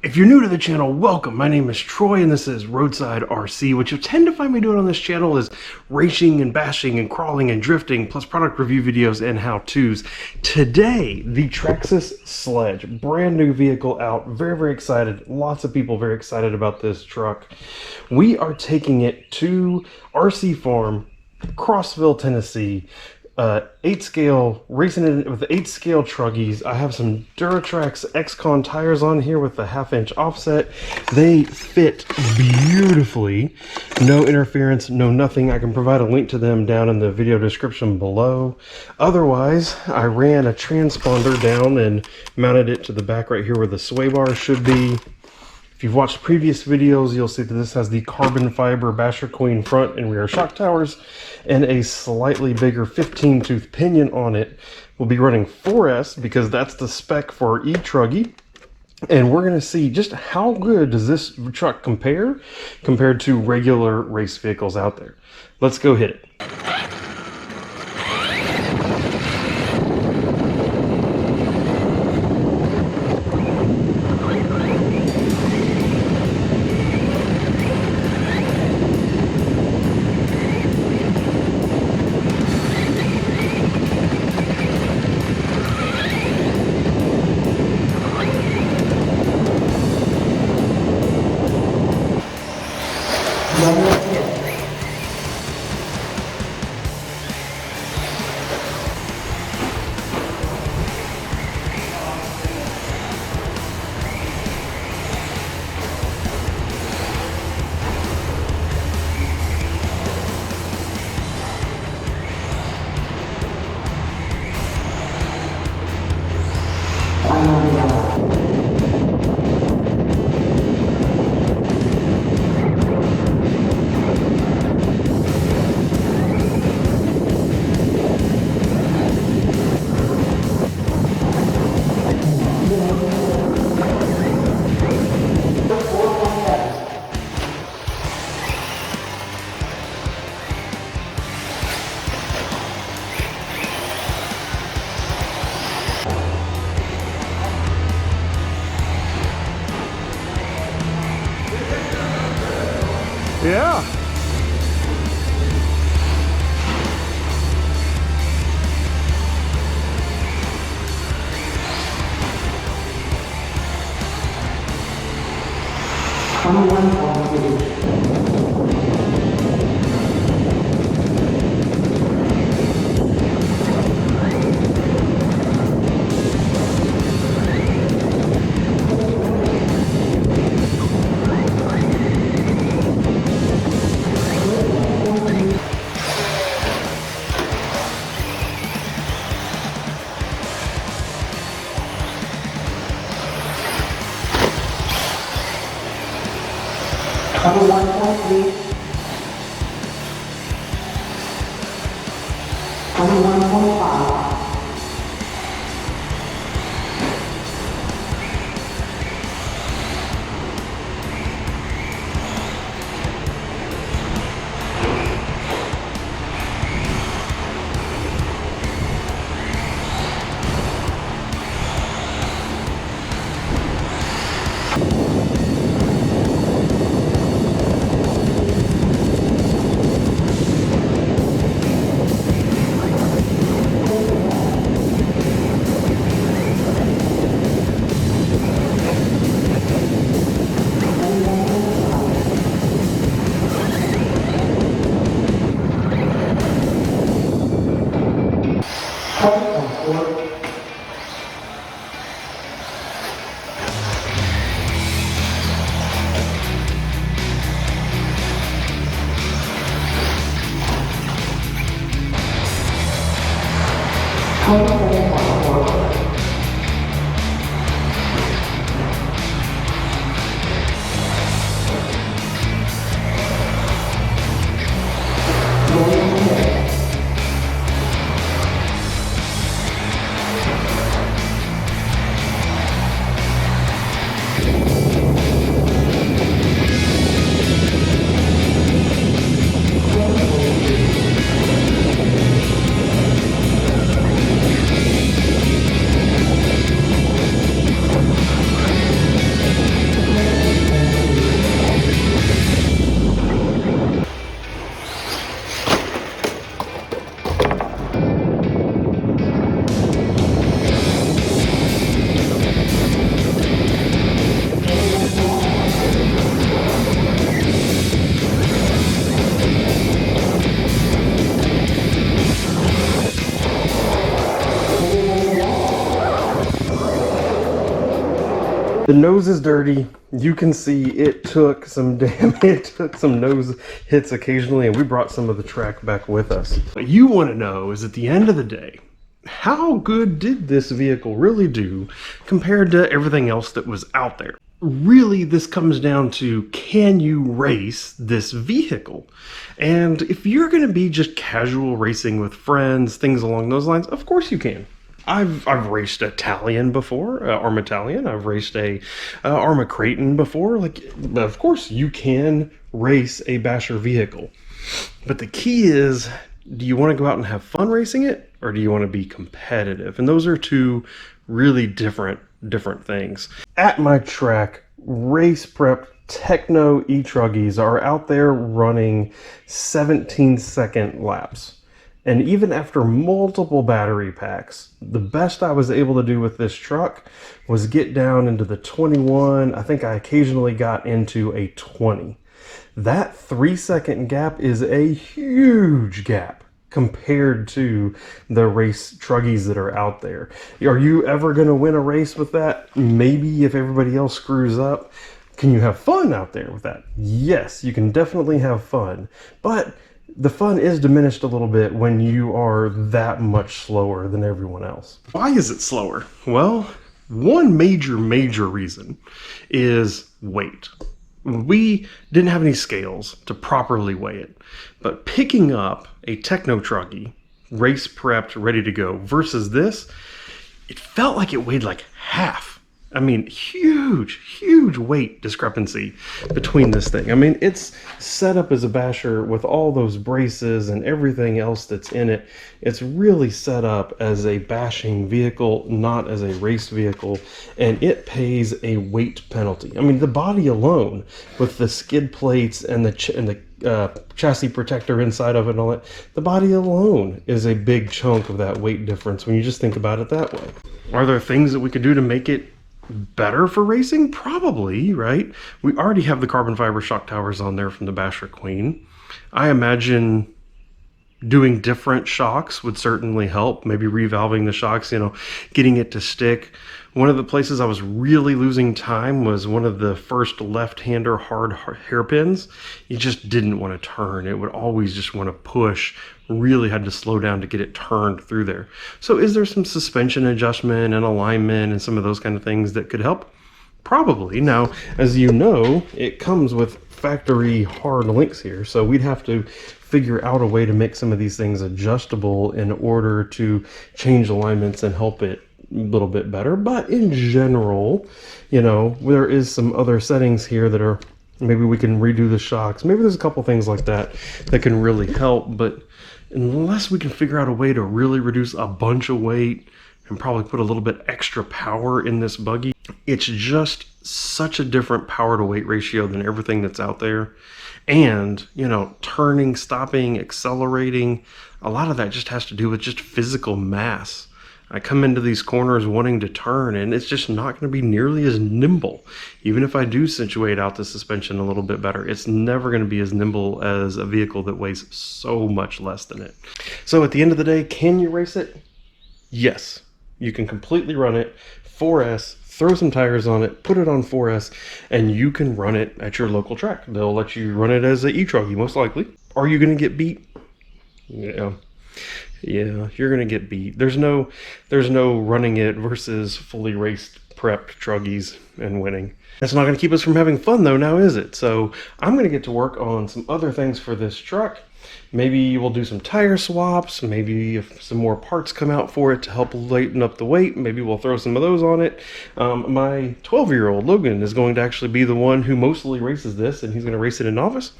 If you're new to the channel, welcome. My name is Troy and this is Roadside RC. What you'll tend to find me doing on this channel is racing and bashing and crawling and drifting, plus product review videos and how-tos. Today, the Traxxas Sledge, brand new vehicle out. Very excited. Lots of people very excited about this truck. We are taking it to RC Farm, Crossville, Tennessee. 8-scale, racing it with 8-scale truggies. I have some Traxxas X-Con tires on here with the 1/2-inch offset. They fit beautifully. No interference, no nothing. I can provide a link to them down in the video description below. Otherwise, I ran a transponder down and mounted it to the back right here where the sway bar should be. If you've watched previous videos, you'll see that this has the carbon fiber Basher Queen front and rear shock towers and a slightly bigger 15-tooth pinion on it. We'll be running 4S because that's the spec for e-truggy. And we're going to see just how good does this truck compared to regular race vehicles out there. Let's go hit it. Yeah. Number 1.3. Number 1.5. The nose is dirty. You can see it took some it took some nose hits occasionally, and we brought some of the track back with us. What you want to know is, at the end of the day, how good did this vehicle really do compared to everything else that was out there? Really, this comes down to, can you race this vehicle? And if you're going to be just casual racing with friends, things along those lines, of course you can. I've raced Italian before, Arma Italian. I've raced a Arma Creighton before. Like, of course you can race a basher vehicle. But the key is, do you want to go out and have fun racing it, or do you want to be competitive? And those are two really different things. At my track, race prep Techno e-truggies are out there running 17-second laps. And even after multiple battery packs, the best I was able to do with this truck was get down into the 21. I think I occasionally got into a 20. That 3-second gap is a huge gap compared to the race truggies that are out there. Are you ever going to win a race with that? Maybe, if everybody else screws up. Can you have fun out there with that? Yes, you can definitely have fun. But the fun is diminished a little bit when you are that much slower than everyone else. Why is it slower? Well, one major reason is weight. We didn't have any scales to properly weigh it, but picking up a Techno truggy, race prepped, ready to go, versus this, it felt like it weighed like half. I mean, huge weight discrepancy between this thing. I mean, it's set up as a basher with all those braces and everything else that's in it. It's really set up as a bashing vehicle, not as a race vehicle, and it pays a weight penalty. I mean, the body alone, with the skid plates and the chassis protector inside of it and all that, the body alone is a big chunk of that weight difference when you just think about it that way. Are there things that we could do to make it better for racing? Probably, right? We already have the carbon fiber shock towers on there from the Basher Queen. I imagine doing different shocks would certainly help. Maybe revalving the shocks, getting it to stick. One of the places I was really losing time was one of the first left-hander hard hairpins. You just didn't want to turn. It would always just want to push. Really had to slow down to get it turned through there. So is there some suspension adjustment and alignment and some of those kind of things that could help? Probably. Now, as you know, it comes with factory hard links here, so we'd have to figure out a way to make some of these things adjustable in order to change alignments and help it a little bit better. But in general, there is some other settings here that are, maybe we can redo the shocks. Maybe there's a couple things like that that can really help. But unless we can figure out a way to really reduce a bunch of weight and probably put a little bit extra power in this buggy, it's just such a different power to weight ratio than everything that's out there. And, turning, stopping, accelerating, a lot of that just has to do with just physical mass. I come into these corners wanting to turn, and it's just not going to be nearly as nimble. Even if I do situate out the suspension a little bit better, it's never going to be as nimble as a vehicle that weighs so much less than it. So at the end of the day, can you race it? Yes, you can completely run it 4S, throw some tires on it, put it on 4S, and you can run it at your local track. They'll let you run it as an e-truggy, most likely. Are you going to get beat? Yeah, you're going to get beat. There's no running it versus fully raced prepped truggies and winning. That's not going to keep us from having fun though, now is it? So I'm going to get to work on some other things for this truck. Maybe we'll do some tire swaps. Maybe if some more parts come out for it to help lighten up the weight, maybe we'll throw some of those on it. My 12-year-old Logan is going to actually be the one who mostly races this, and he's going to race it in novice.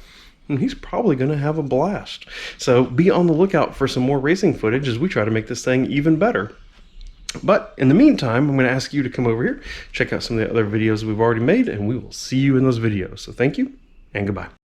And he's probably going to have a blast. So be on the lookout for some more racing footage as we try to make this thing even better. But in the meantime, I'm going to ask you to come over here, check out some of the other videos we've already made, and we will see you in those videos. So thank you, and goodbye.